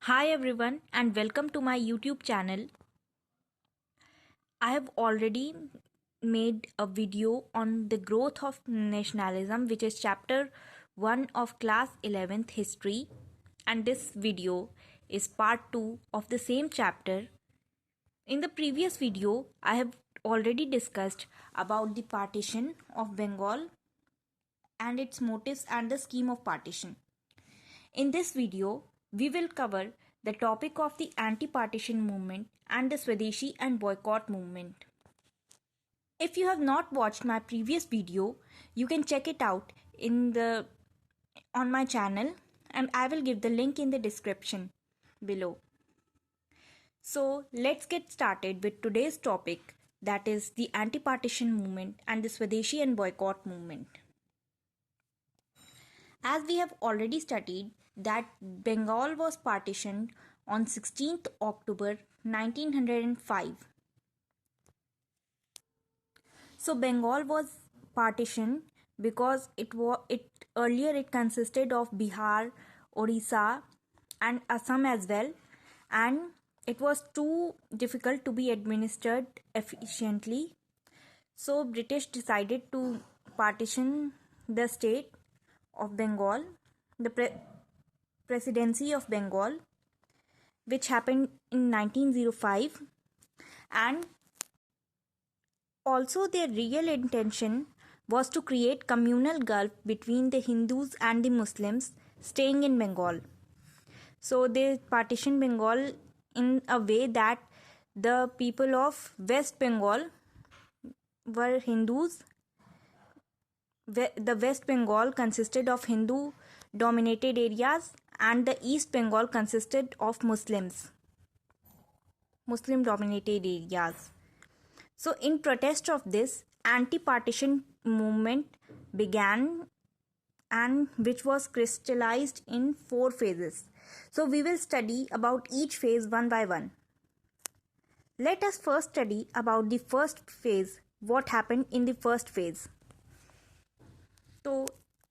Hi everyone and welcome to my YouTube channel. I have already made a video on the growth of nationalism, which is chapter 1 of class 11th history, and this video is part 2 of the same chapter. In the previous video I have already discussed about the partition of Bengal and its motives and the scheme of partition. In this video, we will cover the topic of the anti-partition movement and the Swadeshi and boycott movement. If you have not watched my previous video, you can check it out on my channel, and I will give the link in the description below. So let's get started with today's topic, that is the anti-partition movement and the Swadeshi and boycott movement. As we have already studied that Bengal was partitioned on 16th October 1905. So Bengal was partitioned because it earlier consisted of Bihar, Orissa and Assam as well, and it was too difficult to be administered efficiently. So British decided to partition the state of Bengal, the presidency of Bengal, which happened in 1905, and also their real intention was to create communal gulf between the Hindus and the Muslims staying in Bengal. So they partitioned Bengal in a way that the people of West Bengal were Hindus. The West Bengal consisted of Hindu dominated areas and the East Bengal consisted of Muslim dominated areas. So in protest of this, anti-partition movement began, and which was crystallized in 4 phases. So we will study about each phase one by one. Let us first study about the first phase, what happened in the first phase. So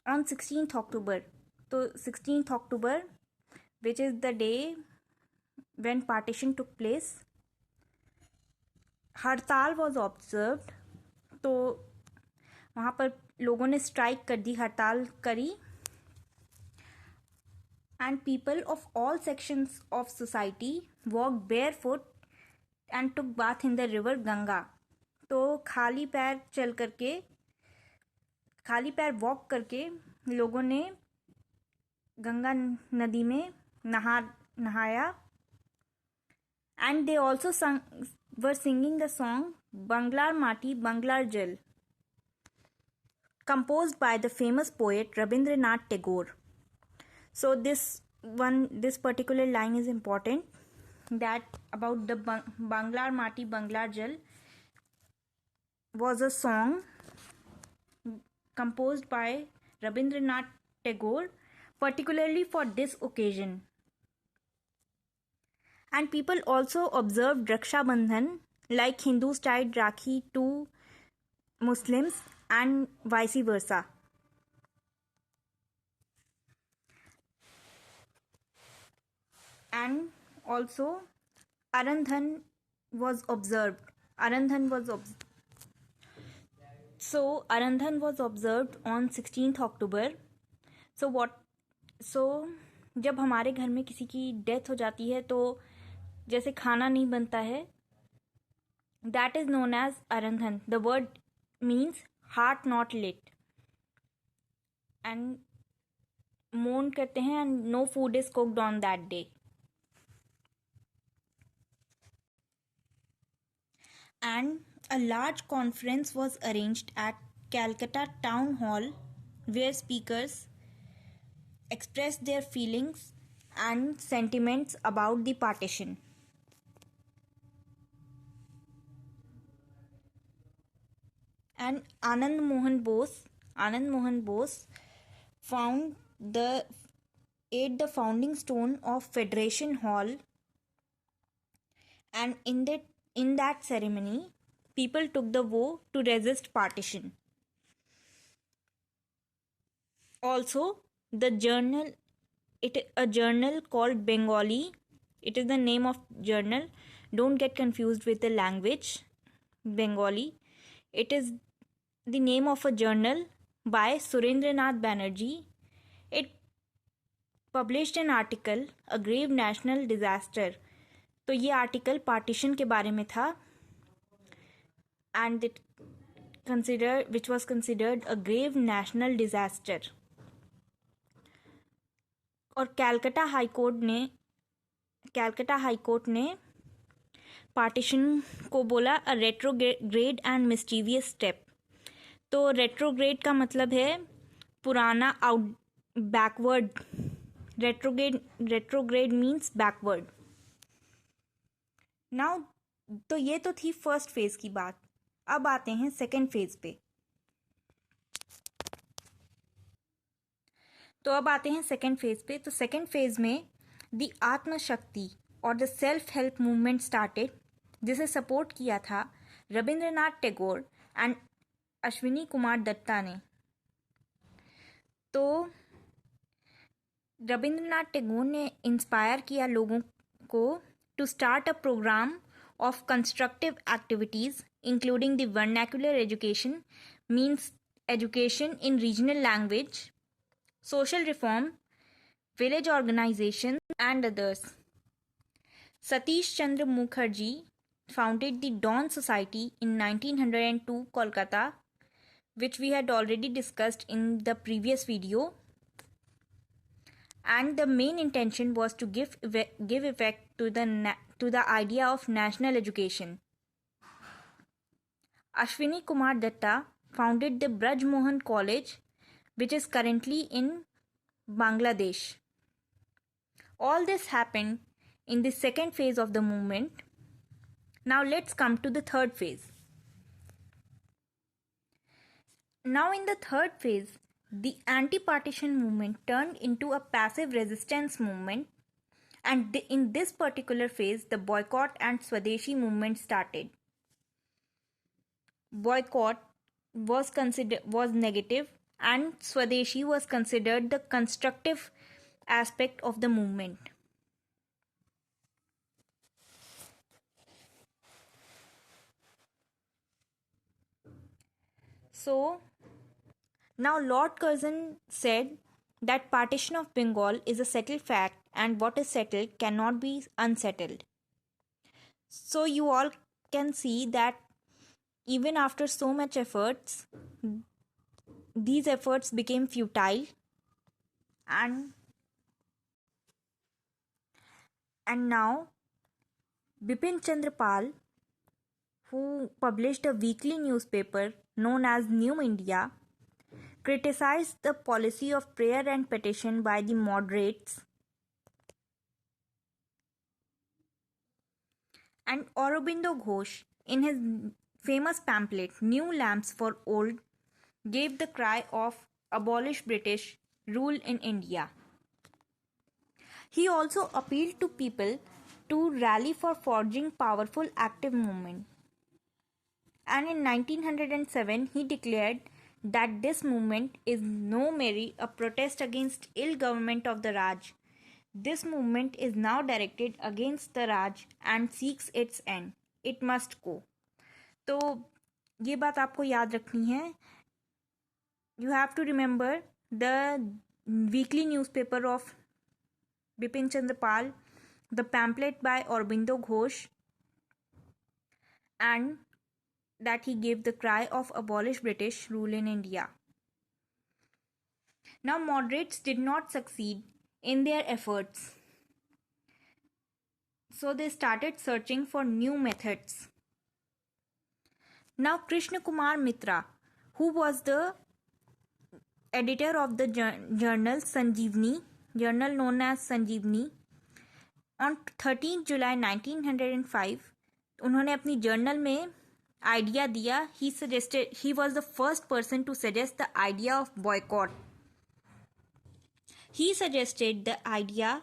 on 16th October, which is the day when partition took place, हड़ताल was observed. तो वहाँ पर लोगों ने strike कर दी, हड़ताल करी, and people of all sections of society walked barefoot and took bath in the river Ganga. तो खाली पैर वॉक करके लोगों ने गंगा नदी में नहाया, and they also were singing the song Banglar Mati Banglar Jal, composed by the famous poet Rabindranath Tagore. So this particular line is important, that about the Banglar Mati Banglar Jal was a song composed by Rabindranath Tagore particularly for this occasion. And people also observed Raksha Bandhan, like Hindus tied Rakhi to Muslims and vice versa. And also Arandhan was observed. So Arandhan was observed on 16th October. So जब हमारे घर में किसी की death हो जाती है तो जैसे खाना नहीं बनता है, that is known as Arandhan. The word means heart not lit, and mourn करते हैं, and no food is cooked on that day. And a large conference was arranged at Calcutta Town Hall where speakers expressed their feelings and sentiments about the partition. And Anand Mohan Bose found the founding stone of Federation Hall, and in that ceremony people took the vow to resist partition. Also a journal called Bengali It is the name of journal. Don't get confused with the language, Bengali. It is the name of a journal by Surendranath Banerjee. It published an article, A Grave National Disaster. तो ये article partition के बारे में था, and which was considered a grave national disaster. और Calcutta high court ने partition को बोला अ रेट्रोग्रेड एंड मिस्टीवियस स्टेप. तो रेट्रोग्रेड का मतलब है पुराना, backward. Retrograde means backward. Now तो ये तो थी फर्स्ट फेज की बात. अब आते हैं सेकेंड फेज पे. तो सेकेंड फेज में द आत्मशक्ति और the self help movement started, जिसे सपोर्ट किया था रविंद्रनाथ टैगोर एंड अश्विनी कुमार दत्ता ने. तो रविंद्रनाथ टैगोर ने इंस्पायर किया लोगों को to start a programme of constructive activities including the vernacular education, means education in regional language, social reform, village organization and others. Satish Chandra Mukherjee founded the Dawn Society in 1902 Kolkata, which we had already discussed in the previous video, and the main intention was to give effect to the idea of national education. Ashwini Kumar Datta founded the Braj Mohan College, which is currently in Bangladesh. All this happened in the second phase of the movement. Now let's come to the third phase. Now in the third phase, the anti-partition movement turned into a passive resistance movement, and in this particular phase, the boycott and Swadeshi movement started. Boycott was negative, and Swadeshi was considered the constructive aspect of the movement. So, now Lord Curzon said that partition of Bengal is a settled fact, and what is settled cannot be unsettled. So you all can see that even after so much efforts, these efforts became futile, and now Bipin Chandra Pal, who published a weekly newspaper known as New India, criticized the policy of prayer and petition by the moderates, and Aurobindo Ghosh, in his famous pamphlet New Lamps for Old, gave the cry of abolish British rule in India. He also appealed to people to rally for forging powerful active movement. And in 1907, he declared that this movement is no merely a protest against ill government of the Raj. This movement is now directed against the Raj and seeks its end. It must go. तो ये बात आपको याद रखनी है. You have to remember the weekly newspaper of Bipin Chandra Pal, the pamphlet by Aurobindo Ghosh, and that he gave the cry of abolish British rule in India. Now moderates did not succeed in their efforts, so they started searching for new methods. Now Krishna Kumar Mitra, who was the editor of the journal Sanjeevani, journal known as Sanjeevani, on 13 July 1905, उन्होंने अपनी journal में idea दिया. He was the first person to suggest the idea of boycott. He suggested the idea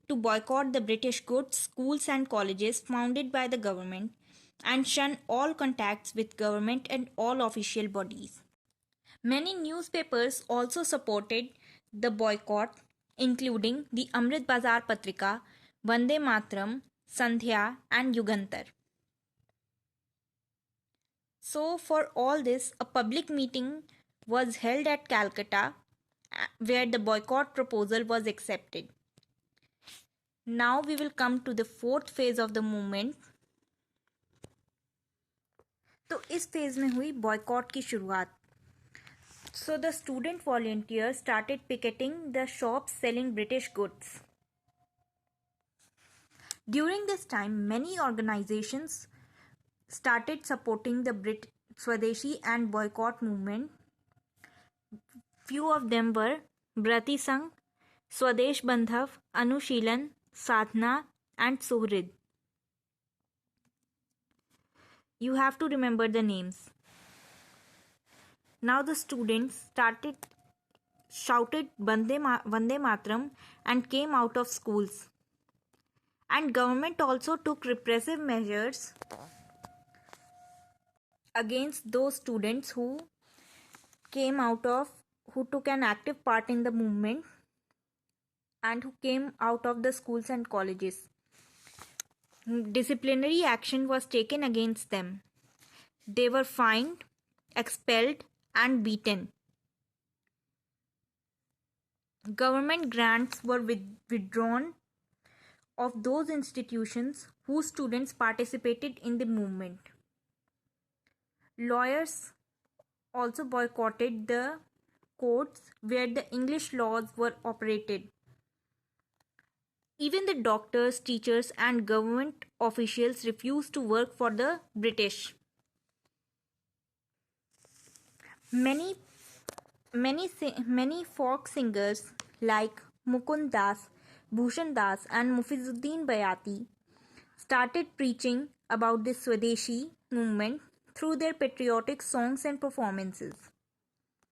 to boycott the British goods, schools and colleges founded by the government, and shun all contacts with government and all official bodies. Many newspapers also supported the boycott, including the Amrit Bazar Patrika, Vande Matram, Sandhya, and Yugantar. So, for all this, a public meeting was held at Calcutta where the boycott proposal was accepted. Now we will come to the fourth phase of the movement. तो इस phase में हुई boycott की शुरुआत. So the student volunteers started picketing the shops selling British goods. During this time, many organizations started supporting the Swadeshi and boycott movement. Few of them were Brati Sangh, Swadesh Bandhav, Anushilan, Sadhana, and Suhrid. You have to remember the names. Now the students shouted Vande Matram and came out of schools. And government also took repressive measures against those students who took an active part in the movement and who came out of the schools and colleges. Disciplinary action was taken against them. They were fined, expelled, and beaten. Government grants were withdrawn of those institutions whose students participated in the movement. Lawyers also boycotted the courts where the English laws were operated. Even the doctors, teachers, and government officials refused to work for the British. Many folk singers like Mukund Das, Bhushan Das, and Mufizuddin Bayati started preaching about the Swadeshi movement through their patriotic songs and performances.